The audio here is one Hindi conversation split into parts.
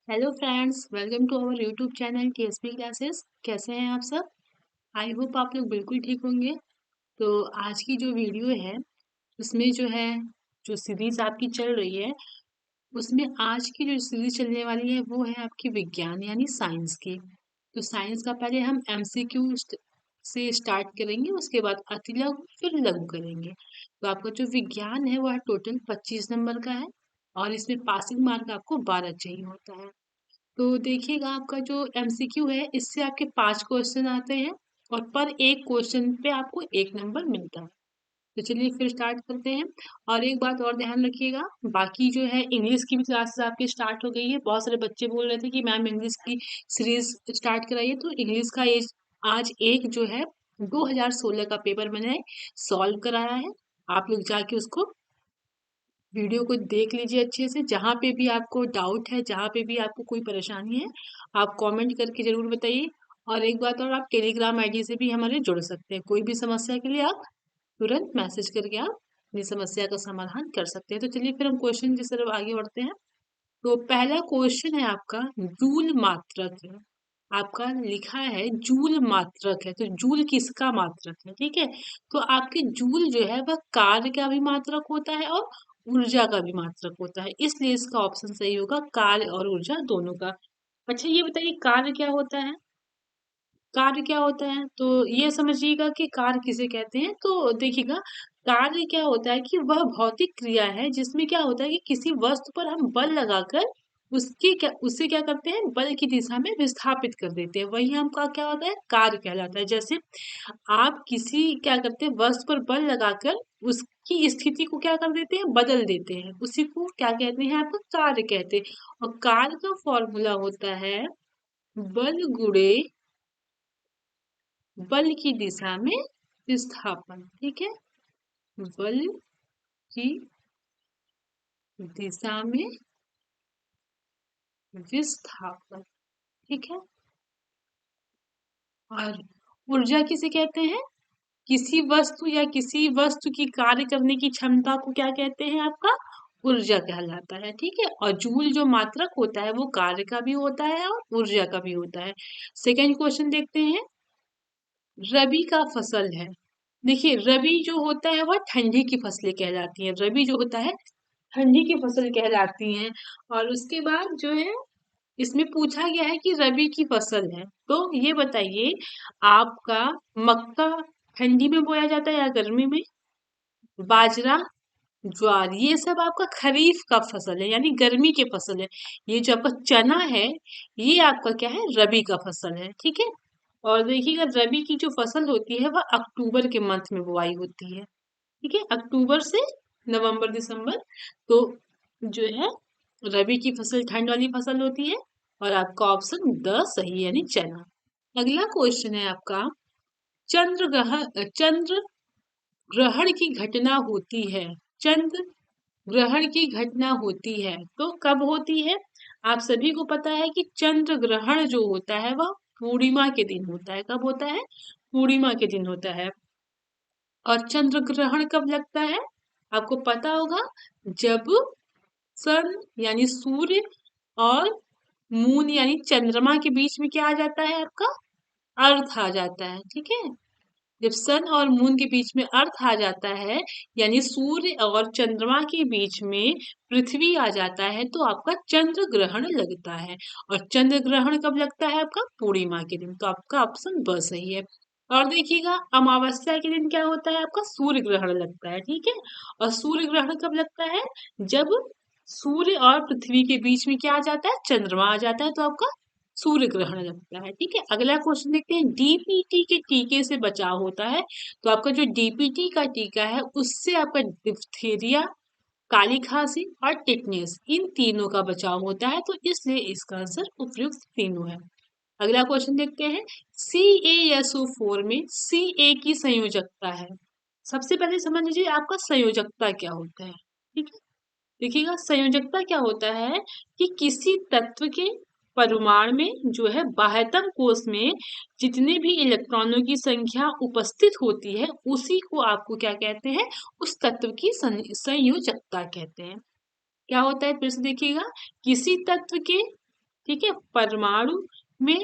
Hello friends, welcome to our YouTube channel TSP classes. कैसे हैं आप सब? आई होप आप लोग बिल्कुल ठीक होंगे। तो आज की जो वीडियो है उसमें जो सीरीज आपकी चल रही है, उसमें आज की जो सीरीज चलने वाली है वो है आपकी विज्ञान यानी साइंस की। तो साइंस का पहले हम एमसीक्यू से स्टार्ट करेंगे, उसके बाद अतिलघु फिर लघु करेंगे। तो आपका जो विज्ञान है वो है टोटल 25 नंबर का है और इसमें पासिंग मार्क आपको 12 चाहिए होता है। तो देखिएगा, आपका जो एमसीक्यू है इससे आपके 5 क्वेश्चन आते हैं और पर एक क्वेश्चन पे आपको 1 नंबर मिलता है। तो चलिए फिर स्टार्ट करते हैं। और एक बात और ध्यान रखिएगा, बाकी जो है इंग्लिश की भी क्लासेस आपकी स्टार्ट हो गई है। बहुत सारे बच्चे बोल रहे थे कि मैम इंग्लिश की सीरीज स्टार्ट कराइए, तो इंग्लिश का ये आज एक जो है 2016 का पेपर मैंने सॉल्व कराया है। आप लोग जाके उसको वीडियो को देख लीजिए अच्छे से। जहाँ पे भी आपको डाउट है, जहाँ पे भी आपको कोई परेशानी है, आप कमेंट करके जरूर बताइए। और एक बात और, आप टेलीग्राम आईडी से भी हमारे जुड़ सकते हैं। कोई भी समस्या के लिए आप तुरंत मैसेज करके आप अपनी समस्या का समाधान कर सकते हैं। तो चलिए फिर हम क्वेश्चन की तरफ आगे बढ़ते हैं। तो पहला क्वेश्चन है आपका, जूल मात्रक है। आपका लिखा है जूल मात्रक है, तो जूल किसका मात्रक है? ठीक है, तो आपके जूल जो है वह कार्य का भी मात्रक होता है और ऊर्जा का भी मात्रक होता है, इसलिए इसका ऑप्शन सही होगा, कार्य और ऊर्जा दोनों का। अच्छा, ये बताइए कार्य क्या होता है? कार्य क्या होता है, तो ये समझिएगा कि कार्य किसे कहते हैं। तो देखिएगा, कार्य क्या होता है कि वह भौतिक क्रिया है जिसमें क्या होता है कि किसी वस्तु पर हम बल लगाकर उससे क्या करते हैं, बल की दिशा में विस्थापित कर देते हैं, वही हमका क्या होता है, कार्य कहलाता है। जैसे आप किसी क्या करते हैं, वस्तु पर बल लगाकर उसकी स्थिति को क्या कर देते हैं, बदल देते हैं, उसी को क्या कहते हैं, आपको कार्य कहते हैं। और कार्य का फॉर्मूला होता है बल गुणे बल की दिशा में विस्थापन। ठीक है, बल की दिशा में विस्थापन। ठीक है, और ऊर्जा किसे कहते हैं? किसी वस्तु या किसी वस्तु की कार्य करने की क्षमता को क्या कहते हैं, आपका ऊर्जा कहलाता है। ठीक है, और जूल जो मात्रक होता है वो कार्य का भी होता है और ऊर्जा का भी होता है। सेकेंड क्वेश्चन देखते हैं, रबी का फसल है। देखिए, रबी जो होता है वह ठंडी की फसलें कहलाती हैं। रबी जो होता है ठंडी की फसल कहलाती हैं। और उसके बाद जो है इसमें पूछा गया है कि रबी की फसल है, तो ये बताइए, आपका मक्का ठंडी में बोया जाता है या गर्मी में? बाजरा, ज्वार, ये सब आपका खरीफ का फसल है यानी गर्मी के फसल है। ये जो आपका चना है ये आपका क्या है, रबी का फसल है। ठीक है, और देखिएगा, रबी की जो फसल होती है वह अक्टूबर के मंथ में बुआई होती है। ठीक है, अक्टूबर से नवंबर दिसंबर। तो जो है रबी की फसल ठंड वाली फसल होती है और आपका ऑप्शन द सही है, यानी चना। अगला क्वेश्चन है आपका, चंद्र ग्रहण की घटना होती है। चंद्र ग्रहण की घटना होती है तो कब होती है? आप सभी को पता है कि चंद्र ग्रहण जो होता है वह पूर्णिमा के दिन होता है। कब होता है? पूर्णिमा के दिन होता है। और चंद्र ग्रहण कब लगता है? आपको पता होगा, जब सन यानी सूर्य और मून यानी चंद्रमा के बीच में क्या आ जाता है, आपका अर्थ आ जाता है। ठीक है, जब सन और मून के बीच में अर्थ आ जाता है यानी सूर्य और चंद्रमा के बीच में पृथ्वी आ जाता है, तो आपका चंद्र ग्रहण लगता है। और चंद्र ग्रहण कब लगता है? आपका पूर्णिमा के दिन। तो आपका ऑप्शन ब सही है। और देखिएगा, अमावस्या के दिन क्या होता है, आपका सूर्य ग्रहण लगता है। ठीक है, और सूर्य ग्रहण कब लगता है? जब सूर्य और पृथ्वी के बीच में क्या आ जाता है, चंद्रमा आ जाता है, तो आपका सूर्य ग्रहण लगता है। ठीक है, अगला क्वेश्चन देखते हैं, डीपीटी के टीके से बचाव होता है। तो आपका जो डीपीटी का टीका है उससे आपका डिप्थीरिया, काली खांसी और टिटनेस, इन तीनों का बचाव होता है, तो इसलिए इसका आंसर उपयुक्त तीनों है। अगला क्वेश्चन देखते हैं, CaSO4 में Ca की संयोजकता है। सबसे पहले समझ लीजिए आपका संयोजकता क्या होता है। ठीक है, देखिएगा, संयोजकता क्या होता है कि किसी तत्व के परमाणु में जो है बाह्यतम कोश में जितने भी इलेक्ट्रॉनों की संख्या उपस्थित होती है उसी को आपको क्या कहते हैं, उस तत्व की संयोजकता कहते हैं। क्या होता है, फिर से देखिएगा, किसी तत्व के ठीक है। परमाणु में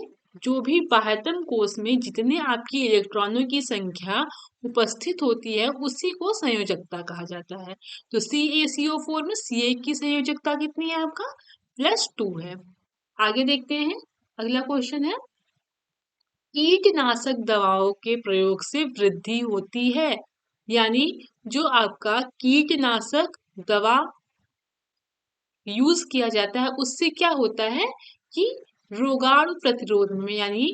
जो भी बाह्यतम कोश में जितने आपकी इलेक्ट्रॉनों की संख्या उपस्थित होती है उसी को संयोजकता कहा जाता है। तो CaCO4 में C की संयोजकता कितनी है आपका? +2 है। आगे देखते हैं, अगला क्वेश्चन है, कीटनाशक दवाओं के प्रयोग से वृद्धि होती है। यानी जो आपका कीटनाशक दवा यूज किया जाता है उससे क्या होता है कि रोगाणु प्रतिरोध में, यानी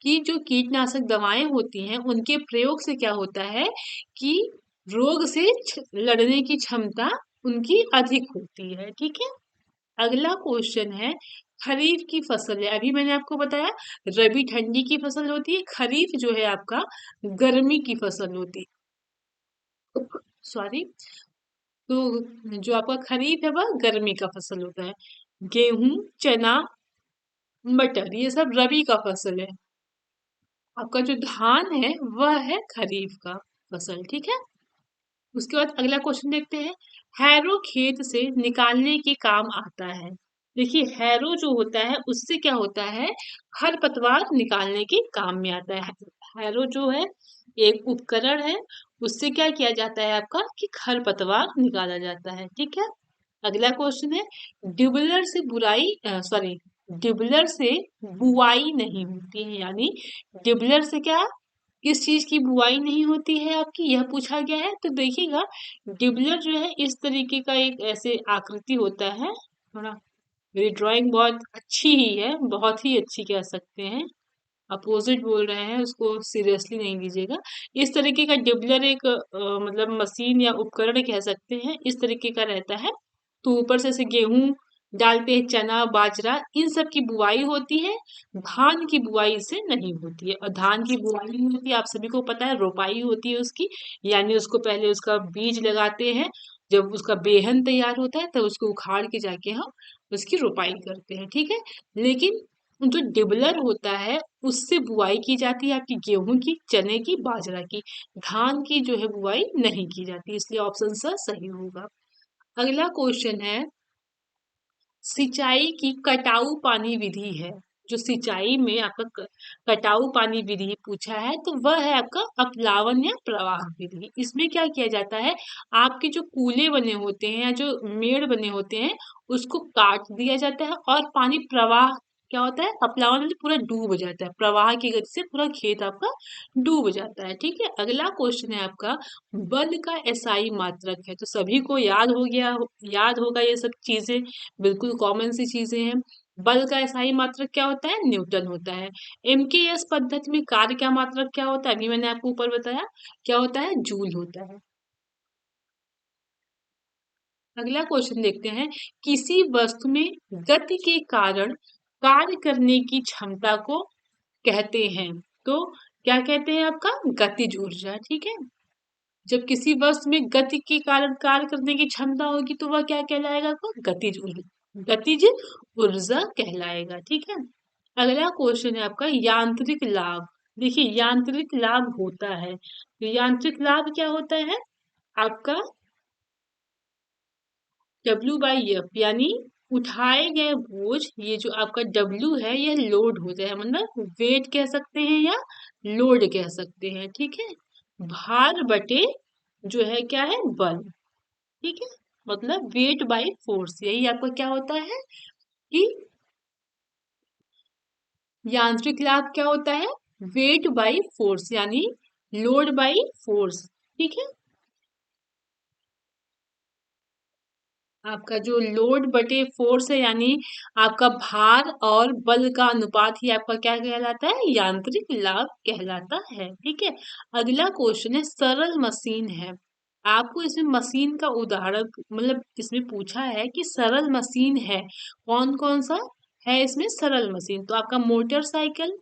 कि जो कीटनाशक दवाएं होती हैं उनके प्रयोग से क्या होता है कि रोग से लड़ने की क्षमता उनकी अधिक होती है। ठीक है। अगला क्वेश्चन है, खरीफ की फसल है, अभी मैंने आपको बताया रबी ठंडी की फसल होती है, खरीफ जो है आपका गर्मी की फसल होती है। सॉरी। तो जो आपका खरीफ है वह गर्मी का फसल होता है। गेहूं, चना, मटर ये सब रबी का फसल है। आपका जो धान है वह है खरीफ का फसल। ठीक है। उसके बाद अगला क्वेश्चन देखते हैं, हैरो खेत से निकालने के काम आता है। देखिए हैरो जो होता है उससे क्या होता है, खरपतवार निकालने के काम में आता है। हैरो जो है एक उपकरण है, उससे क्या किया जाता है आपका कि खरपतवार निकाला जाता है। ठीक है। अगला क्वेश्चन है, डिबलर से डिबलर से बुआई नहीं होती है। यानी डिबलर से क्या, किस चीज की बुआई नहीं होती है आपकी, यह पूछा गया है। तो देखिएगा डिबलर जो है इस तरीके का एक ऐसे आकृति होता है। थोड़ा मेरी ड्राइंग बहुत अच्छी ही है, बहुत ही अच्छी कह सकते हैं, अपोजिट बोल रहे हैं उसको सीरियसली नहीं लीजिएगा। इस तरीके का डिबलर एक मतलब मशीन या उपकरण कह सकते हैं, इस तरीके का रहता है। तो ऊपर से गेहूं डालते हैं, चना, बाजरा, इन सब की बुआई होती है। धान की बुआई इससे नहीं होती है। और धान की बुआई नहीं होती है, आप सभी को पता है, रोपाई होती है उसकी। यानी उसको पहले उसका बीज लगाते हैं, जब उसका बेहन तैयार होता है तब उसको उखाड़ के जाके हम उसकी रोपाई करते हैं। ठीक है। लेकिन जो डिबलर होता है उससे बुआई की जाती है आपकी गेहूं की, चने की, बाजरा की। धान की जो है बुआई नहीं की जाती, इसलिए ऑप्शन स सही होगा। अगला क्वेश्चन है, सिंचाई की कटाऊ पानी विधि है। जो सिंचाई में आपका कटाऊ पानी विधि पूछा है तो वह है आपका अपलावन या प्रवाह विधि। इसमें क्या किया जाता है, आपके जो कूले बने होते हैं या जो मेड़ बने होते हैं उसको काट दिया जाता है और पानी प्रवाह, क्या होता है अपलावन में पूरा डूब जाता है, प्रवाह की गति से पूरा खेत आपका डूब जाता है। ठीक है। अगला क्वेश्चन है आपका, बल का एसआई मात्रक है। तो सभी को याद होगा ये सब चीजें, बिल्कुल कॉमन सी चीजें हैं। बल का एसआई मात्रक क्या होता है, न्यूटन होता है। MKS पद्धति में कार्य क्या मात्रक क्या होता है, अभी मैंने आपको ऊपर बताया, क्या होता है, जूल होता है। अगला क्वेश्चन देखते हैं, किसी वस्तु में गति के कारण कार्य करने की क्षमता को कहते हैं। तो क्या कहते हैं आपका, गतिज ऊर्जा। ठीक है। जब किसी वस्तु में गति के कारण कार्य करने की क्षमता होगी तो वह क्या कहलाएगा आपका, गतिज ऊर्जा कहलाएगा। ठीक है। अगला क्वेश्चन है आपका, यांत्रिक लाभ। देखिए यांत्रिक लाभ होता है, तो यांत्रिक लाभ क्या होता है आपका, W/F, यानी उठाए गए बोझ, ये जो आपका W है यह लोड होता है, मतलब वेट कह सकते हैं या लोड कह सकते हैं। ठीक है। भार बटे जो है क्या है, बल। ठीक है। मतलब वेट बाय फोर्स, यही आपका क्या होता है कि यांत्रिक लाभ क्या होता है, वेट बाय फोर्स, यानी लोड बाय फोर्स। ठीक है। आपका जो लोड बटे फोर्स है, यानी आपका भार और बल का अनुपात ही आपका क्या कहलाता है, यांत्रिक लाभ कहलाता है। ठीक है। अगला क्वेश्चन है, सरल मशीन है। आपको इसमें मशीन का उदाहरण, मतलब इसमें पूछा है कि सरल मशीन है कौन कौन सा है इसमें सरल मशीन। तो आपका मोटरसाइकिल,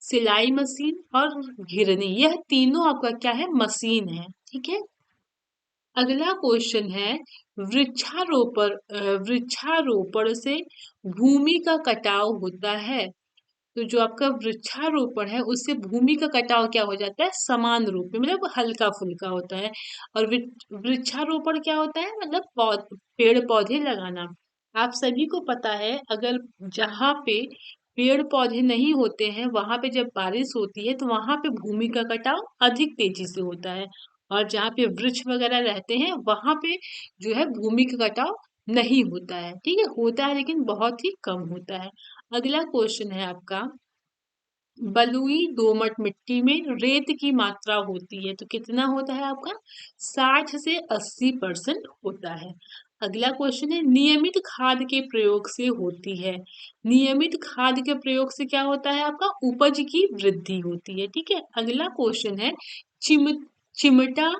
सिलाई मशीन और घिरनी, यह तीनों आपका क्या है, मशीन है। ठीक है। अगला क्वेश्चन है, वृक्षारोपण से भूमि का कटाव होता है। तो जो आपका वृक्षारोपण है उससे भूमि का कटाव क्या हो जाता है, समान रूप में, मतलब हल्का फुल्का होता है। और वृक्षारोपण क्या होता है, मतलब पेड़ पौधे लगाना। आप सभी को पता है, अगर जहाँ पे पेड़ पौधे नहीं होते हैं वहां पे जब बारिश होती है तो वहां पे भूमि का कटाव अधिक तेजी से होता है, और जहाँ पे वृक्ष वगैरह रहते हैं वहां पे जो है भूमि का कटाव नहीं होता है। ठीक है, होता है लेकिन बहुत ही कम होता है। अगला क्वेश्चन है आपका, बलुई दोमट मिट्टी में रेत की मात्रा होती है तो कितना होता है आपका? 60 से 80% होता है। अगला क्वेश्चन है, नियमित खाद के प्रयोग से होती है। नियमित खाद के प्रयोग से क्या होता है आपका? उपज की वृद्धि होती है। ठीक है, अगला क्वेश्चन है, चिम चिमटा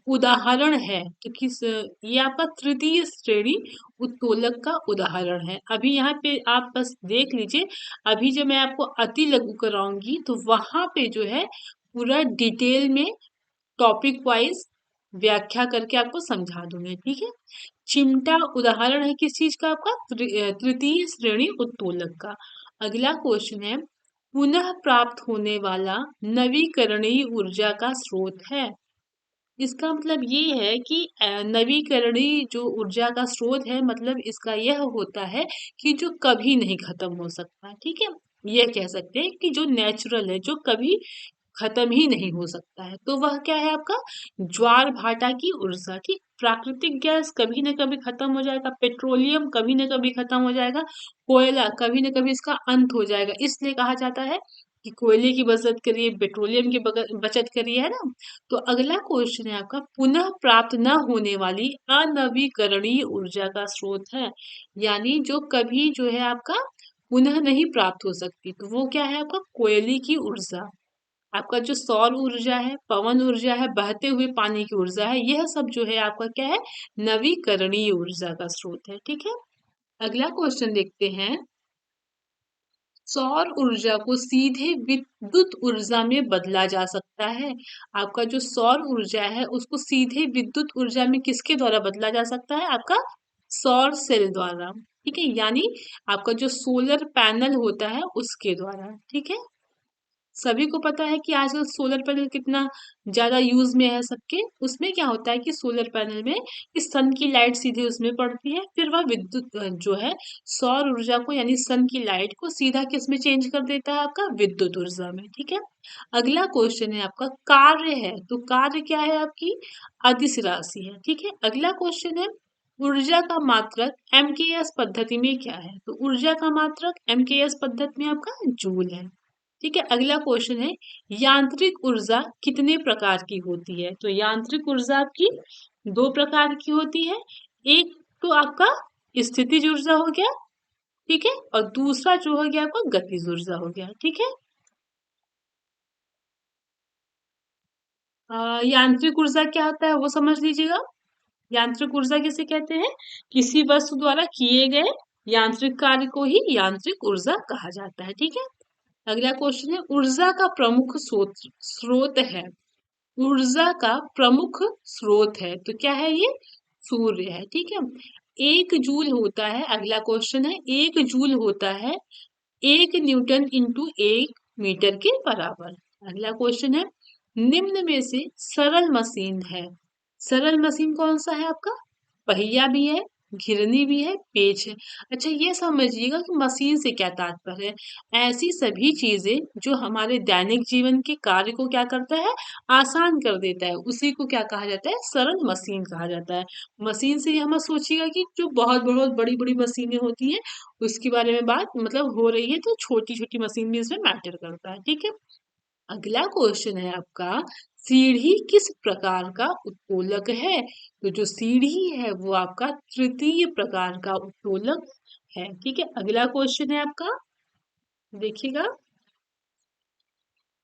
उदाहरण है तो किस, ये आपका तृतीय श्रेणी उत्तोलक का उदाहरण है। अभी यहाँ पे आप बस देख लीजिए, अभी जब मैं आपको अति लघु कराऊंगी तो वहां पे जो है पूरा डिटेल में टॉपिक वाइज व्याख्या करके आपको समझा दूंगी। ठीक है, चिमटा उदाहरण है किस चीज का आपका? तृतीय श्रेणी उत्तोलक का। अगला क्वेश्चन है, पुनः प्राप्त होने वाला नवीकरणीय ऊर्जा का स्रोत है। इसका मतलब ये है कि नवीकरणीय जो ऊर्जा का स्रोत है, मतलब इसका यह होता है कि जो कभी नहीं खत्म हो सकता। ठीक है, यह कह सकते हैं कि जो नेचुरल है, जो कभी खत्म ही नहीं हो सकता है, तो वह क्या है आपका? ज्वार भाटा की ऊर्जा। ठीक, प्राकृतिक गैस कभी न कभी खत्म हो जाएगा, पेट्रोलियम कभी न कभी खत्म हो जाएगा, कोयला कभी न कभी इसका अंत हो जाएगा, इसलिए कहा जाता है कि कोयले की बचत करिए, पेट्रोलियम की बचत करिए, है ना। तो अगला क्वेश्चन है आपका, पुनः प्राप्त न होने वाली अनवीकरणीय ऊर्जा का स्रोत है, यानी जो कभी जो है आपका पुनः नहीं प्राप्त हो सकती, तो वो क्या है आपका? कोयले की ऊर्जा। आपका जो सौर ऊर्जा है, पवन ऊर्जा है, बहते हुए पानी की ऊर्जा है, यह सब जो है आपका क्या है? नवीकरणीय ऊर्जा का स्रोत है। ठीक है, अगला क्वेश्चन देखते हैं, सौर ऊर्जा को सीधे विद्युत ऊर्जा में बदला जा सकता है। आपका जो सौर ऊर्जा है उसको सीधे विद्युत ऊर्जा में किसके द्वारा बदला जा सकता है? आपका सौर सेल द्वारा। ठीक है, यानी आपका जो सोलर पैनल होता है उसके द्वारा। ठीक है, सभी को पता है कि आजकल सोलर पैनल कितना ज्यादा यूज में है सबके। उसमें क्या होता है कि सोलर पैनल में इस सन की लाइट सीधे उसमें पड़ती है, फिर वह विद्युत जो है सौर ऊर्जा को यानी सन की लाइट को सीधा किस में चेंज कर देता है? आपका विद्युत ऊर्जा में। ठीक है, अगला क्वेश्चन है आपका, कार्य है तो कार्य क्या है आपकी? अदिश राशि है। ठीक है, अगला क्वेश्चन है, ऊर्जा का मात्रक एमकेएस पद्धति में क्या है? तो ऊर्जा का मात्रक एमकेएस पद्धति में आपका जूल है। ठीक है, अगला क्वेश्चन है, यांत्रिक ऊर्जा कितने प्रकार की होती है? तो यांत्रिक ऊर्जा आपकी दो प्रकार की होती है। एक तो आपका स्थितिज ऊर्जा हो गया, ठीक है, और दूसरा जो हो गया आपका गतिज ऊर्जा हो गया। ठीक है, यांत्रिक ऊर्जा क्या होता है वो समझ लीजिएगा। यांत्रिक ऊर्जा किसे कहते हैं? किसी वस्तु द्वारा किए गए यांत्रिक कार्य को ही यांत्रिक ऊर्जा कहा जाता है। ठीक है, अगला क्वेश्चन है, ऊर्जा का प्रमुख स्रोत स्रोत है। ऊर्जा का प्रमुख स्रोत है तो क्या है ये? सूर्य है। ठीक है, एक जूल होता है, अगला क्वेश्चन है, एक जूल होता है 1 न्यूटन इंटू 1 मीटर के बराबर। अगला क्वेश्चन है, निम्न में से सरल मशीन है। सरल मशीन कौन सा है आपका? पहिया भी है, घिरनी भी है, पेच है। अच्छा, ये समझिएगा कि मशीन से क्या तात्पर्य है? ऐसी सभी चीजें जो हमारे दैनिक जीवन के कार्य को क्या करता है? आसान कर देता है, उसी को क्या कहा जाता है? सरल मशीन कहा जाता है। मशीन से ये हम सोचिएगा कि जो बहुत बहुत बड़ी बड़ी मशीनें होती हैं उसके बारे में बात मतलब हो रही है, तो छोटी छोटी मशीन भी इसमें मैटर करता है। ठीक है, अगला क्वेश्चन है आपका, सीढ़ी किस प्रकार का उत्तोलक है? तो जो सीढ़ी है वो आपका तृतीय प्रकार का उत्तोलक है। ठीक है, अगला क्वेश्चन है आपका, देखिएगा,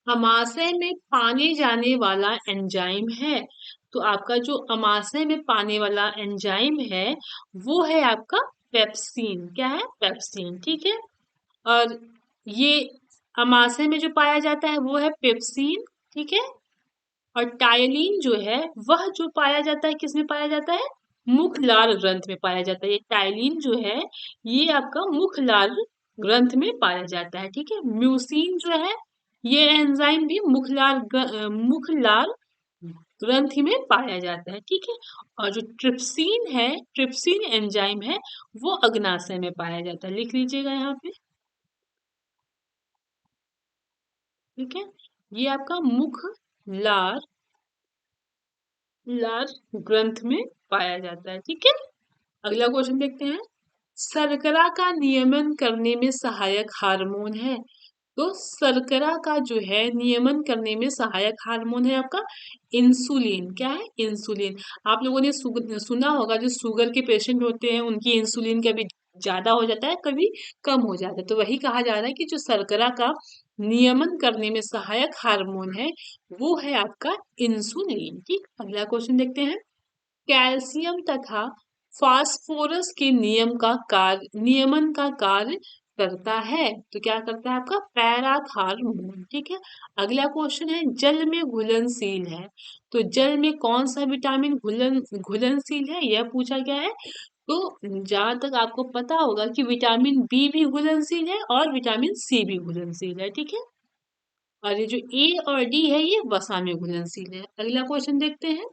अमाशय में पाने जाने वाला एंजाइम है। तो आपका जो अमाशय में पाने वाला एंजाइम है वो है आपका पेप्सिन। क्या है? पेप्सिन। ठीक है, और ये अमाशय में जो पाया जाता है वो है पेप्सिन। ठीक है, और टायलिन जो है वह जो पाया जाता है किसमें पाया जाता है? मुख लाल ग्रंथ में पाया जाता है। ये टायलिन जो है ये आपका मुख लाल ग्रंथ में पाया जाता है। ठीक है, म्यूसिन जो है ये एंजाइम भी मुख लाल ग्रंथि में पाया जाता है, ठीक है। और जो ट्रिप्सिन है, ट्रिप्सिन एंजाइम है, वो अग्नाशय में पाया जाता है। लिख लीजिएगा यहाँ पे, ठीक है। ये आपका मुख लार लार ग्रंथ में पाया जाता है, ठीक है। अगला क्वेश्चन देखते हैं। शर्करा का नियमन करने में सहायक हार्मोन है। तो शर्करा का जो है नियमन करने में सहायक हार्मोन है आपका इंसुलिन। क्या है? इंसुलिन। आप लोगों ने सुना होगा, जो शुगर के पेशेंट होते हैं उनकी इंसुलिन कभी ज्यादा हो जाता है, कभी कम हो जाता है। तो वही कहा जा रहा है कि जो शर्करा का नियमन करने में सहायक हार्मोन है वो है आपका इंसुलिन, ठीक। अगला क्वेश्चन देखते हैं। कैल्शियम तथा फास्फोरस के नियमन का कार्य करता है। तो क्या करता है आपका पैराथार्मोन, ठीक है। अगला क्वेश्चन है, जल में घुलनशील है। तो जल में कौन सा विटामिन घुलनशील है, यह पूछा गया है। तो जहां तक आपको पता होगा कि विटामिन बी भी घुलनशील है और विटामिन सी भी घुलनशील है, ठीक है। और ये जो ए और डी है ये वसा में घुलनशील है। अगला क्वेश्चन देखते हैं।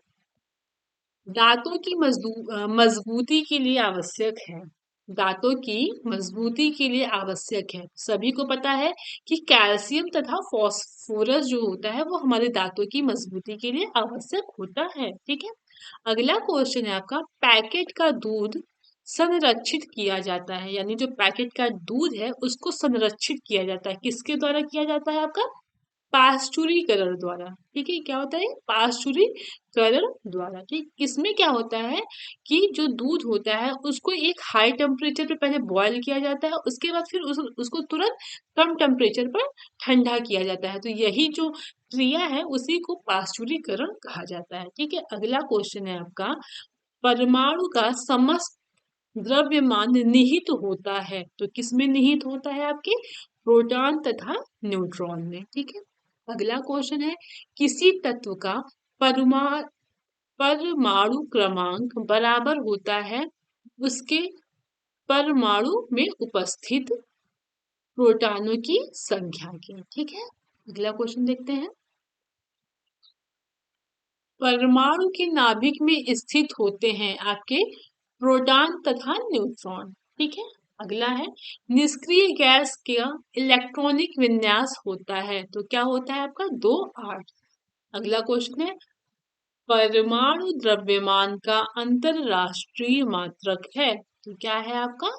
दांतों की मजबूती के लिए आवश्यक है। दांतों की मजबूती के लिए आवश्यक है। सभी को पता है कि कैल्शियम तथा फास्फोरस जो होता है वो हमारे दांतों की मजबूती के लिए आवश्यक होता है, ठीक है। अगला क्वेश्चन है आपका, पैकेट का दूध संरक्षित किया जाता है। यानी जो पैकेट का दूध है उसको संरक्षित किया जाता है, किसके द्वारा किया जाता है आपका पाश्चुरीकरण द्वारा, ठीक है। क्या होता है? पाश्चुरीकरण द्वारा, ठीक। इसमें क्या होता है कि जो दूध होता है उसको एक हाई टेम्परेचर पे पहले बॉयल किया जाता है, उसके बाद फिर उसको तुरंत कम टेम्परेचर पर ठंडा किया जाता है। तो यही जो क्रिया है उसी को पाश्चुरीकरण कहा जाता है, ठीक है। अगला क्वेश्चन है आपका, परमाणु का समस्त द्रव्यमान निहित होता है। तो किसमें निहित होता है? आपके प्रोटॉन तथा न्यूट्रॉन में, ठीक है। अगला क्वेश्चन है, किसी तत्व का परमा परमाणु क्रमांक बराबर होता है उसके परमाणु में उपस्थित प्रोटॉनों की संख्या के, ठीक है। अगला क्वेश्चन देखते हैं। परमाणु के नाभिक में स्थित होते हैं आपके प्रोटॉन तथा न्यूट्रॉन, ठीक है। अगला है, निष्क्रिय गैस का इलेक्ट्रॉनिक विन्यास होता है। तो क्या होता है आपका 2 8। अगला क्वेश्चन है, परमाणु द्रव्यमान का अंतरराष्ट्रीय मात्रक है। तो क्या है आपका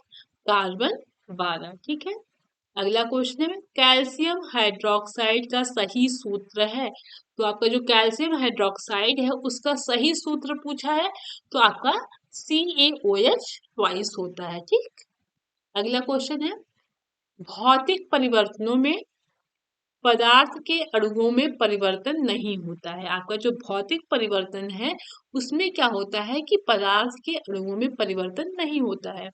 कार्बन 12, ठीक है। अगला क्वेश्चन है, कैल्शियम हाइड्रोक्साइड का सही सूत्र है। तो आपका जो कैल्शियम हाइड्रोक्साइड है उसका सही सूत्र पूछा है तो आपका CaOH होता है, ठीक। अगला क्वेश्चन है, भौतिक परिवर्तनों में पदार्थ के अणुओं में परिवर्तन नहीं होता है। आपका जो भौतिक परिवर्तन है उसमें क्या होता है कि पदार्थ के अणुओं में परिवर्तन नहीं होता है।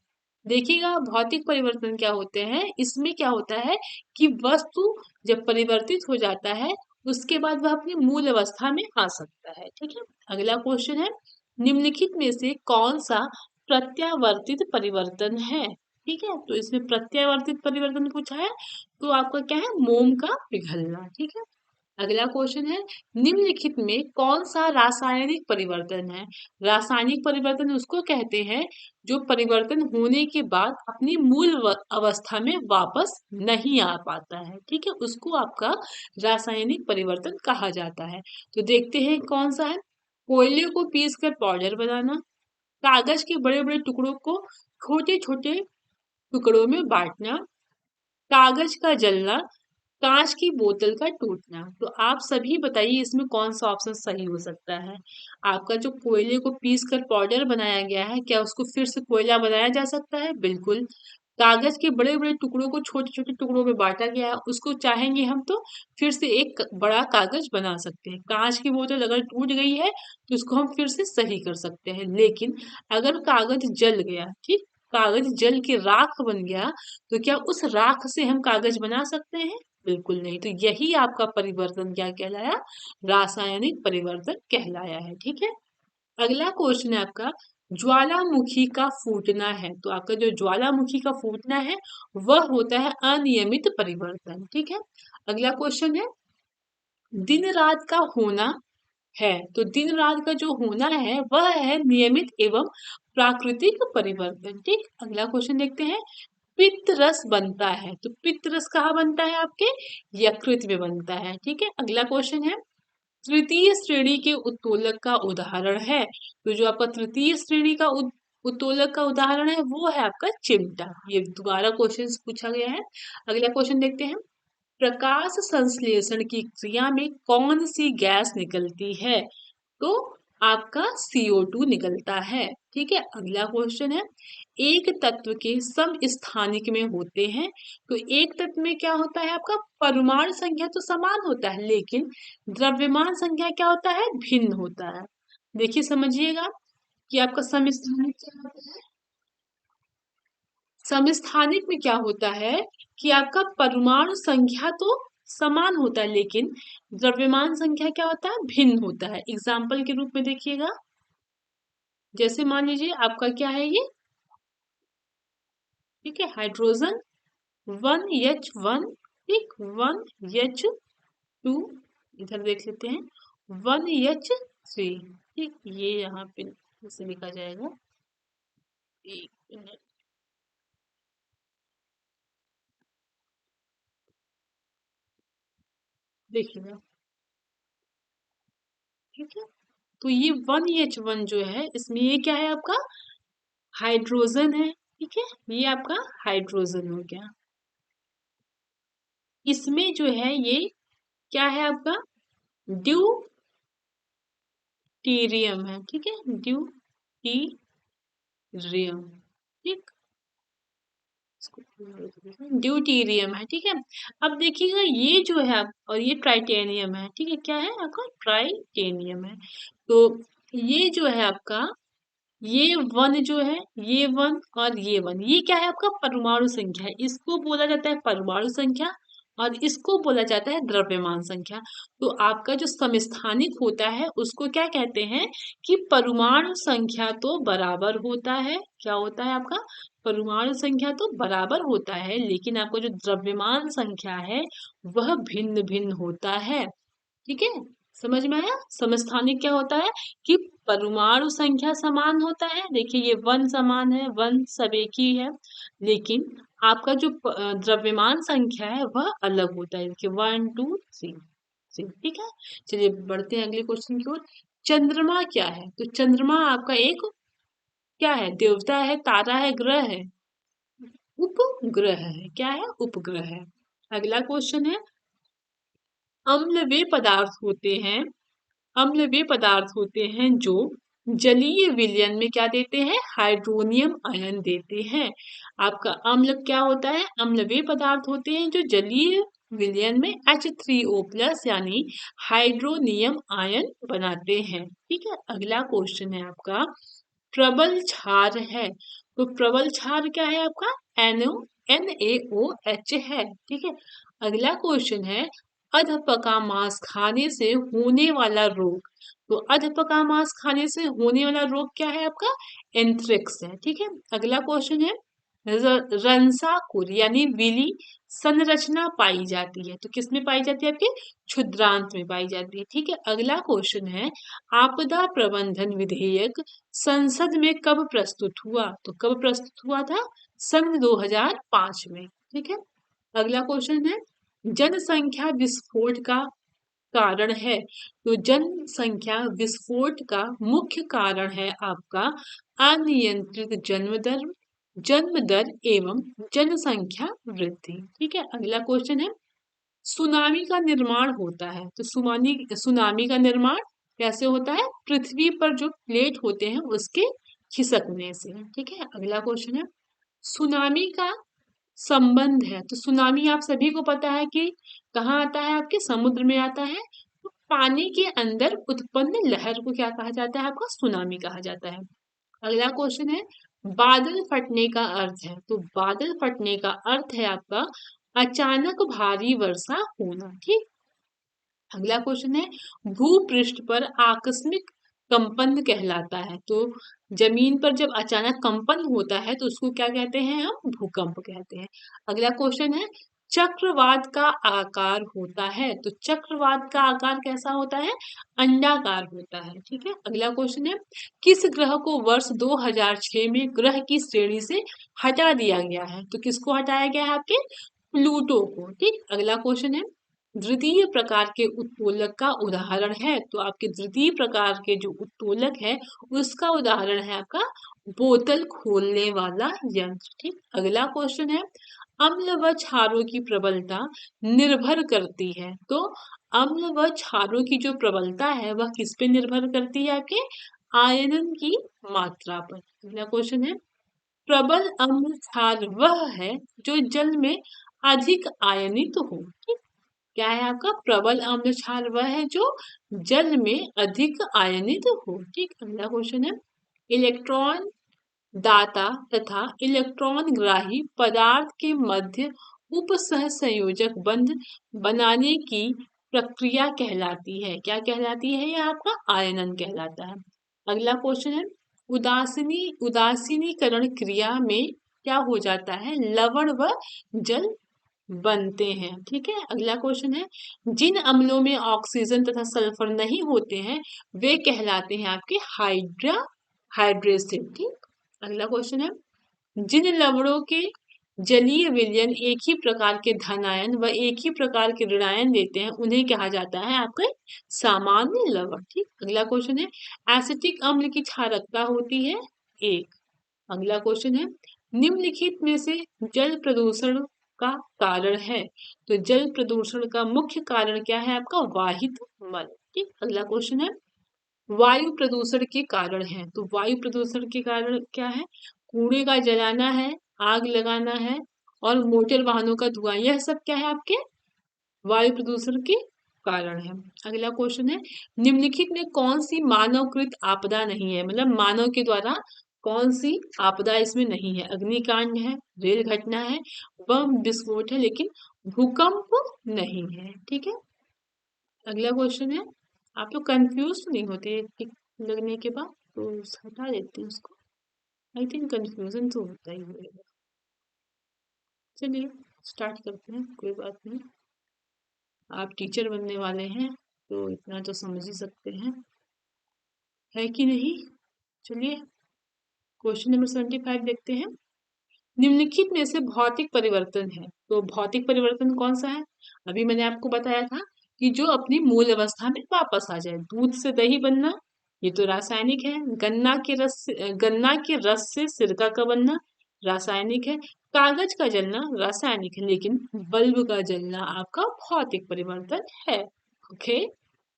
देखिएगा भौतिक परिवर्तन क्या होते हैं, इसमें क्या होता है कि वस्तु जब परिवर्तित हो जाता है उसके बाद वह अपनी मूल अवस्था में आ सकता है, ठीक है। अगला क्वेश्चन है, निम्नलिखित में से कौन सा प्रत्यावर्तित परिवर्तन है, ठीक है। तो इसमें प्रत्यावर्तित परिवर्तन पूछा है तो आपका क्या है, मोम का पिघलना, ठीक है। अगला क्वेश्चन है, निम्नलिखित में कौन सा रासायनिक परिवर्तन है। रासायनिक परिवर्तन उसको कहते हैं जो परिवर्तन होने के बाद अपनी मूल अवस्था में वापस नहीं आ पाता है, ठीक है, उसको आपका रासायनिक परिवर्तन कहा जाता है। तो देखते हैं कौन सा है। कोयले को पीस कर पाउडर बनाना, कागज के बड़े बड़े टुकड़ों को छोटे छोटे टुकड़ों में बांटना, कागज का जलना, कांच की बोतल का टूटना। तो आप सभी बताइए इसमें कौन सा ऑप्शन सही हो सकता है। आपका जो कोयले को पीस कर पाउडर बनाया गया है क्या उसको फिर से कोयला बनाया जा सकता है? बिल्कुल। कागज के बड़े बड़े टुकड़ों को छोटे छोटे टुकड़ों में बांटा गया है, उसको चाहेंगे हम तो फिर से एक बड़ा कागज बना सकते हैं। कांच की बोतल अगर टूट गई है तो उसको हम फिर से सही कर सकते हैं। लेकिन अगर कागज जल गया, ठीक, कागज जल के राख बन गया तो क्या उस राख से हम कागज बना सकते हैं? बिल्कुल नहीं। तो यही आपका परिवर्तन क्या कहलाया? रासायनिक परिवर्तन कहलाया है, ठीक है। अगला क्वेश्चन है आपका, ज्वालामुखी का फूटना है। तो आपका जो ज्वालामुखी का फूटना है वह होता है अनियमित परिवर्तन, ठीक है। अगला क्वेश्चन है, दिन रात का होना है। तो दिन रात का जो होना है वह है नियमित एवं प्राकृतिक परिवर्तन। ठीक, अगला क्वेश्चन देखते हैं। पित्त रस बनता है, तो पित्त रस कहाँ बनता है? आपके यकृत में बनता है। ठीक है, अगला क्वेश्चन है तृतीय श्रेणी के उत्तोलक का उदाहरण है। तो जो आपका तृतीय श्रेणी का उत्तोलक का उदाहरण है वो है आपका चिमटा। ये दोबारा क्वेश्चन पूछा गया है। अगला क्वेश्चन देखते हैं। प्रकाश संश्लेषण की क्रिया में कौन सी गैस निकलती है? तो आपका CO2 निकलता है। ठीक है, अगला क्वेश्चन है। एक तत्व के समस्थानिक में होते हैं, तो एक तत्व में क्या होता है? आपका परमाणु संख्या तो समान होता है लेकिन द्रव्यमान संख्या क्या होता है? भिन्न होता है। देखिए समझिएगा कि आपका समस्थानिक क्या होता है। समस्थानिक में क्या होता है कि आपका परमाणु संख्या तो समान होता है लेकिन द्रव्यमान संख्या क्या होता है? भिन्न होता है। एग्जाम्पल के रूप में देखिएगा, जैसे मान लीजिए आपका क्या है ये, ठीक है, हाइड्रोजन 1H1, ठीक, 1H2, इधर देख लेते हैं 1H3, ठीक, ये यहाँ पे इसे लिखा जाएगा। एक मिनट, देखिएगा, ठीक है। तो ये 1H1 जो है इसमें ये क्या है? आपका हाइड्रोजन है। ठीक है, ये आपका हाइड्रोजन हो गया। इसमें जो है ये क्या है? आपका ड्यूटीरियम है। ठीक है, ड्यूटीरियम, ठीक, ड्यूटीरियम है। ठीक है, अब देखिएगा ये जो है और ये ट्राइटेनियम है। ठीक है, क्या है? आपका ट्राइटेनियम है। तो ये जो है आपका, ये वन जो है, ये वन और ये वन, ये क्या है? आपका परमाणु संख्या है। इसको बोला जाता है परमाणु संख्या और इसको बोला जाता है द्रव्यमान संख्या। तो आपका जो समस्थानिक होता है उसको क्या कहते हैं कि परमाणु संख्या तो बराबर होता है। क्या होता है? आपका परमाणु संख्या तो बराबर होता है लेकिन आपका जो द्रव्यमान संख्या है वह भिन्न भिन्न होता है। ठीक है, समझ में आया? समस्थानिक क्या होता है कि परमाणु संख्या समान होता है। देखिए ये वन समान है, वन सब एक ही है, लेकिन आपका जो द्रव्यमान संख्या है वह अलग होता है। देखिए 1 2 3। ठीक है, चलिए बढ़ते हैं अगले क्वेश्चन की ओर। चंद्रमा क्या है? तो चंद्रमा आपका एक क्या है? देवता है, तारा है, ग्रह है? उपग्रह है। क्या है? उपग्रह है। अगला क्वेश्चन है। अम्ल वे पदार्थ होते हैं, अम्ल वे पदार्थ होते हैं जो जलीय विलयन में क्या देते हैं? हाइड्रोनियम आयन देते हैं। आपका अम्ल क्या होता है? अम्ल वे पदार्थ होते हैं जो जलीय विलयन में H3O+ यानी हाइड्रोनियम आयन बनाते हैं। ठीक है, अगला क्वेश्चन है आपका। प्रबल क्षार है, तो प्रबल क्षार क्या है? आपका NaOH है। ठीक है, अगला क्वेश्चन है। अधपका मांस खाने से होने वाला रोग, तो अधपका मांस खाने से होने वाला रोग क्या है? आपका एंथ्रेक्स है। ठीक है, अगला क्वेश्चन है। रंसाकुर यानी विली संरचना पाई जाती है, तो किसमें पाई जाती है? आपके क्षुद्रांत में पाई जाती है। ठीक है, अगला क्वेश्चन है। आपदा प्रबंधन विधेयक संसद में कब प्रस्तुत हुआ? तो कब प्रस्तुत हुआ था? सन 2005 में। ठीक है, अगला क्वेश्चन है। जनसंख्या विस्फोट का कारण है, तो जनसंख्या विस्फोट का मुख्य कारण है आपका अनियंत्रित जन्म दर एवं जनसंख्या वृद्धि। ठीक है, अगला क्वेश्चन है। सुनामी का निर्माण होता है, तो सुनामी का निर्माण कैसे होता है? पृथ्वी पर जो प्लेट होते हैं उसके खिसकने से। ठीक है, अगला क्वेश्चन है। सुनामी का संबंध है, तो सुनामी आप सभी को पता है कि कहाँ आता है? आपके समुद्र में आता है। तो पानी के अंदर उत्पन्न लहर को क्या कहा जाता है? आपका सुनामी कहा जाता है। अगला क्वेश्चन है। बादल फटने का अर्थ है, तो बादल फटने का अर्थ है आपका अचानक भारी वर्षा होना। ठीक, अगला क्वेश्चन है। भूपृष्ठ पर आकस्मिक कंपन कहलाता है, तो जमीन पर जब अचानक कंपन होता है तो उसको क्या कहते हैं? हम भूकंप कहते हैं। अगला क्वेश्चन है। चक्रवात का आकार होता है। तो चक्रवात का आकार कैसा होता है? अंडाकार होता है। ठीक है, अगला क्वेश्चन है, किस ग्रह को वर्ष 2006 में ग्रह की श्रेणी से हटा दिया गया है? तो किसको हटाया गया है? आपके प्लूटो को। ठीक, अगला क्वेश्चन है, द्वितीय प्रकार के उत्तोलक का उदाहरण है। तो आपके द्वितीय प्रकार के जो उत्तोलक है उसका उदाहरण है आपका बोतल खोलने वाला यंत्र। ठीक, अगला क्वेश्चन है, अम्ल व क्षारों की प्रबलता निर्भर करती है। तो अम्ल व क्षारों की जो प्रबलता है वह किस पे निर्भर करती है? आपके आयनन की मात्रा पर। अगला क्वेश्चन है, प्रबल अम्ल क्षार वह है जो जल में अधिक आयनित हो। ठीक, क्या है आपका? प्रबल अम्ल क्षार वह है जो जल में अधिक आयनित हो। ठीक, अगला क्वेश्चन है, इलेक्ट्रॉन दाता तथा इलेक्ट्रॉन ग्राही पदार्थ के मध्य उपसह संयोजक बंध बनाने की प्रक्रिया कहलाती है। क्या कहलाती है? यह आपका आयनन कहलाता है। अगला क्वेश्चन है, उदासीनीकरण क्रिया में क्या हो जाता है? लवण व जल बनते हैं। ठीक है, अगला क्वेश्चन है, जिन अम्लों में ऑक्सीजन तथा सल्फर नहीं होते हैं वे कहलाते हैं आपके हाइड्रेसिड। ठीक, अगला क्वेश्चन है, जिन लवणों के जलीय विलयन एक ही प्रकार के धनायन व एक ही प्रकार के ऋणायन देते हैं उन्हें कहा जाता है आपका सामान्य लवण। ठीक, अगला क्वेश्चन है, एसिटिक अम्ल की क्षारकता होती है 1। अगला क्वेश्चन है, निम्नलिखित में से जल प्रदूषण का कारण है। तो जल प्रदूषण का मुख्य कारण क्या है? आपका वाहित मल। ठीक, अगला क्वेश्चन है, वायु प्रदूषण के कारण है। तो वायु प्रदूषण के कारण क्या है? कूड़े का जलाना है, आग लगाना है और मोटर वाहनों का धुआं, यह सब क्या है? आपके वायु प्रदूषण के कारण है। अगला क्वेश्चन है, निम्नलिखित में कौन सी मानवकृत आपदा नहीं है? मतलब मानव के द्वारा कौन सी आपदा इसमें नहीं है? अग्निकांड है, रेल घटना है, बम विस्फोट है, लेकिन भूकंप नहीं है। ठीक है, अगला क्वेश्चन है, आप लोग कंफ्यूज तो नहीं होते टिक लगने के बाद? तो हटा देते हैं उसको। आई थिंक कंफ्यूजन तो होता ही होगा। चलिए स्टार्ट करते हैं, कोई बात नहीं, आप टीचर बनने वाले हैं तो इतना तो समझ ही सकते हैं, है कि नहीं? चलिए क्वेश्चन नंबर 75 देखते हैं, निम्नलिखित में से भौतिक परिवर्तन है। तो भौतिक परिवर्तन कौन सा है? अभी मैंने आपको बताया था कि जो अपनी मूल अवस्था में वापस आ जाए। दूध से दही बनना, ये तो रासायनिक है। गन्ना के रस से सिरका का बनना रासायनिक है। कागज का जलना रासायनिक है, लेकिन बल्ब का जलना आपका भौतिक परिवर्तन है। ओके,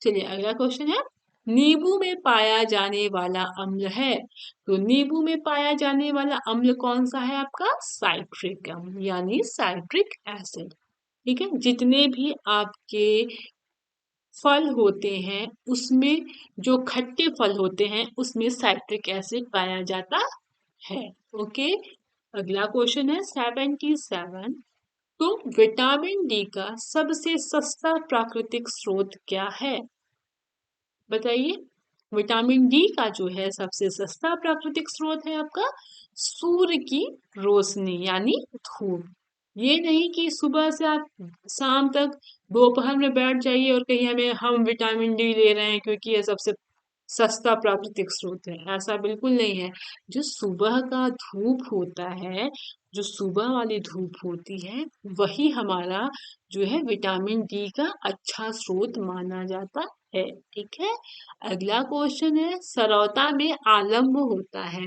चलिए अगला क्वेश्चन है, नींबू में पाया जाने वाला अम्ल है। तो नींबू में पाया जाने वाला अम्ल कौन सा है? आपका साइट्रिक अम्ल, यानी साइट्रिक एसिड। ठीक है, जितने भी आपके फल होते हैं उसमें, जो खट्टे फल होते हैं उसमें साइट्रिक एसिड पाया जाता है। ओके, अगला क्वेश्चन है 77, तो विटामिन डी का सबसे सस्ता प्राकृतिक स्रोत क्या है? बताइए। विटामिन डी का जो है सबसे सस्ता प्राकृतिक स्रोत है आपका सूर्य की रोशनी, यानी धूप। ये नहीं कि सुबह से आप शाम तक दोपहर में बैठ जाइए और कहीं हम विटामिन डी ले रहे हैं क्योंकि ये सबसे सस्ता प्राकृतिक स्रोत है, ऐसा बिल्कुल नहीं है। जो सुबह का धूप होता है, जो सुबह वाली धूप होती है, वही हमारा जो है विटामिन डी का अच्छा स्रोत माना जाता है। ठीक है, अगला क्वेश्चन है, सरौता में आलम्ब होता है।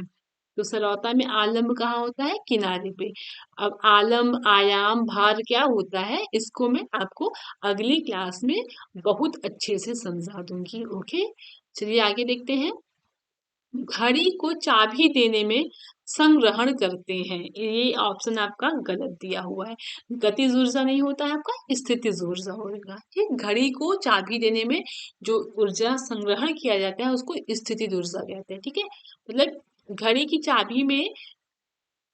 तो सरौता में आलम्ब कहाँ होता है? किनारे पे। अब आलम्ब, आयाम, भार क्या होता है, इसको मैं आपको अगली क्लास में बहुत अच्छे से समझा दूंगी। ओके, चलिए आगे देखते हैं, घड़ी को चाबी देने में संग्रहण करते हैं। ये ऑप्शन आपका गलत दिया हुआ है। गतिज ऊर्जा नहीं होता है आपका, स्थितिज ऊर्जा होगा। ठीक, घड़ी को चाबी देने में जो ऊर्जा संग्रहण किया जाता है उसको स्थितिज ऊर्जा कहते हैं। ठीक है, मतलब घड़ी की चाबी में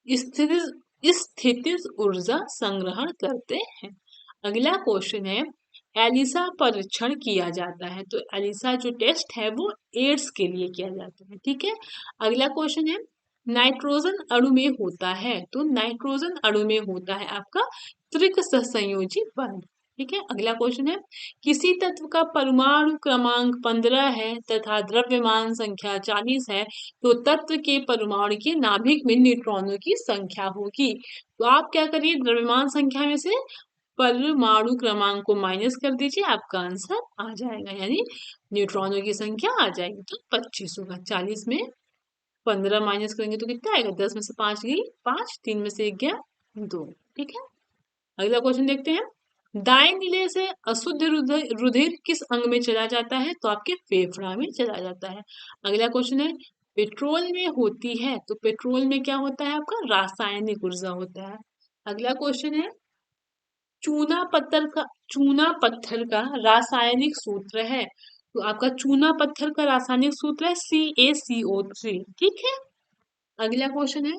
स्थितिज ऊर्जा संग्रहण करते हैं। अगला क्वेश्चन है, एलिसा परीक्षण किया जाता है। तो एलिसा जो टेस्ट है वो एड्स के लिए किया जाता है। ठीक है, अगला क्वेश्चन है, नाइट्रोजन अणु में होता है, तो नाइट्रोजन अणु में होता है आपका त्रिक सहसंयोजी बंध। ठीक है, अगला क्वेश्चन है, किसी तत्व का परमाणु क्रमांक 15 है तथा द्रव्यमान संख्या 40 है, तो तत्व के परमाणु के नाभिक में न्यूट्रॉनों की संख्या होगी। तो आप क्या करिए, द्रव्यमान संख्या में से परमाणु क्रमांक को माइनस कर दीजिए, आपका आंसर आ जाएगा, यानी न्यूट्रॉनों की संख्या आ जाएगी। तो 25 होगा, 40 में 15 माइनस करेंगे तो कितना आएगा, 10 में से 5 गई 5, 3 में से 1 गया 2। ठीक है, अगला क्वेश्चन देखते हैं, दाएं नीले से अशुद्ध रुधिर किस अंग में चला जाता है, तो आपके फेफड़ा में चला जाता है। अगला क्वेश्चन है, पेट्रोल में होती है, तो पेट्रोल में क्या होता है आपका, रासायनिक ऊर्जा होता है। अगला क्वेश्चन है, चूना पत्थर का रासायनिक सूत्र है, तो आपका चूना पत्थर का रासायनिक सूत्र है CaCO3। ठीक है, अगला क्वेश्चन है,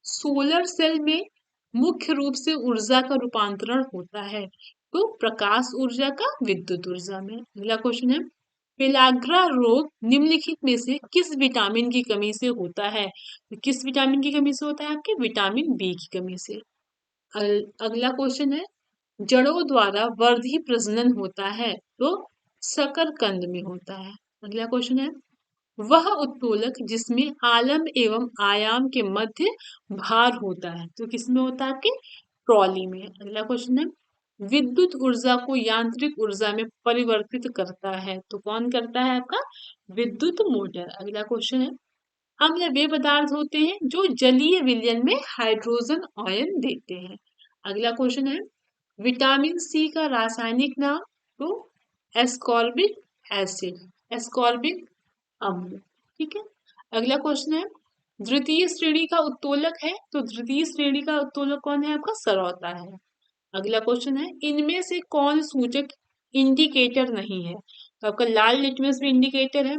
सोलर सेल में मुख्य रूप से ऊर्जा का रूपांतरण होता है, तो प्रकाश ऊर्जा का विद्युत ऊर्जा में। अगला क्वेश्चन है, पेलाग्रा रोग निम्नलिखित में से किस विटामिन की कमी से होता है, तो किस विटामिन की कमी से होता है, आपके विटामिन बी की कमी से। अगला क्वेश्चन है, जड़ों द्वारा वर्धी प्रजनन होता है, तो शकरकंद में होता है। अगला क्वेश्चन है, वह उत्तोलक जिसमें आलम एवं आयाम के मध्य भार होता है, तो किसमें होता है, आपके ट्रॉली में। अगला क्वेश्चन है, विद्युत ऊर्जा को यांत्रिक ऊर्जा में परिवर्तित करता है, तो कौन करता है, आपका विद्युत मोटर। अगला क्वेश्चन है, अम्ल वे पदार्थ होते हैं जो जलीय विलयन में हाइड्रोजन आयन देते हैं। अगला क्वेश्चन है, विटामिन सी का रासायनिक नाम, तो एस्कॉर्बिक एसिड, एस्कॉर्बिक अम्ल। ठीक है, अगला क्वेश्चन है, द्वितीय श्रेणी का उत्तोलक है, तो द्वितीय श्रेणी का उत्तोलक कौन है, आपका सरौता है। अगला क्वेश्चन है, इनमें से कौन सूचक इंडिकेटर नहीं है, तो आपका लाल लिटमस भी इंडिकेटर है,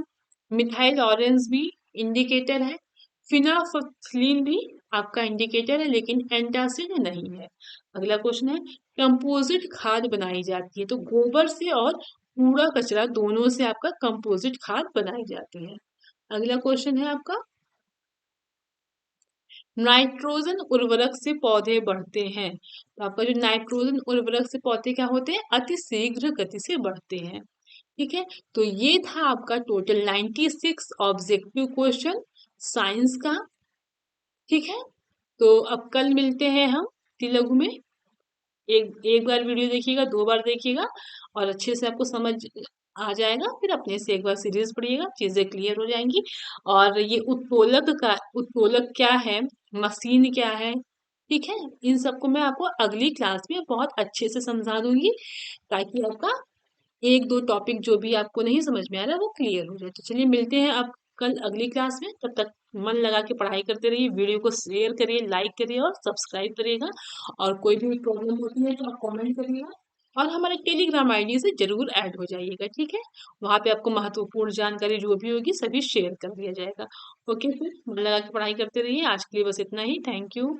मिथाइल ऑरेंज भी इंडिकेटर है, फिनाफ्थलीन भी आपका इंडिकेटर है, लेकिन एंटासिड नहीं है। अगला क्वेश्चन है, कंपोजिट खाद बनाई जाती है, तो गोबर से और कूड़ा कचरा दोनों से आपका कंपोजिट खाद बनाई जाती है। अगला क्वेश्चन है आपका, नाइट्रोजन उर्वरक से पौधे बढ़ते हैं, तो आपका जो नाइट्रोजन उर्वरक से पौधे क्या होते हैं, अति शीघ्र गति से बढ़ते हैं। ठीक है, तो ये था आपका टोटल 96 ऑब्जेक्टिव क्वेश्चन साइंस का। ठीक है, तो अब कल मिलते हैं हम तेलुगु में। एक एक बार वीडियो देखिएगा, 2 बार देखिएगा और अच्छे से आपको समझ आ जाएगा, फिर अपने से एक बार सीरीज पढ़िएगा, चीजें क्लियर हो जाएंगी। और ये उत्तोलक क्या है, मशीन क्या है, ठीक है, इन सबको मैं आपको अगली क्लास में बहुत अच्छे से समझा दूंगी, ताकि आपका 1-2 टॉपिक जो भी आपको नहीं समझ में आ रहा है वो क्लियर हो जाए। तो चलिए मिलते हैं अब कल अगली क्लास में, तब तक मन लगा के पढ़ाई करते रहिए, वीडियो को शेयर करिए, लाइक करिए और सब्सक्राइब करिएगा। और कोई भी प्रॉब्लम होती है तो आप कमेंट करिएगा और हमारे टेलीग्राम आईडी से जरूर ऐड हो जाइएगा। ठीक है, वहाँ पे आपको महत्वपूर्ण जानकारी जो भी होगी सभी शेयर कर दिया जाएगा। ओके, फिर मन लगा के पढ़ाई करते रहिए। आज के लिए बस इतना ही। Thank you.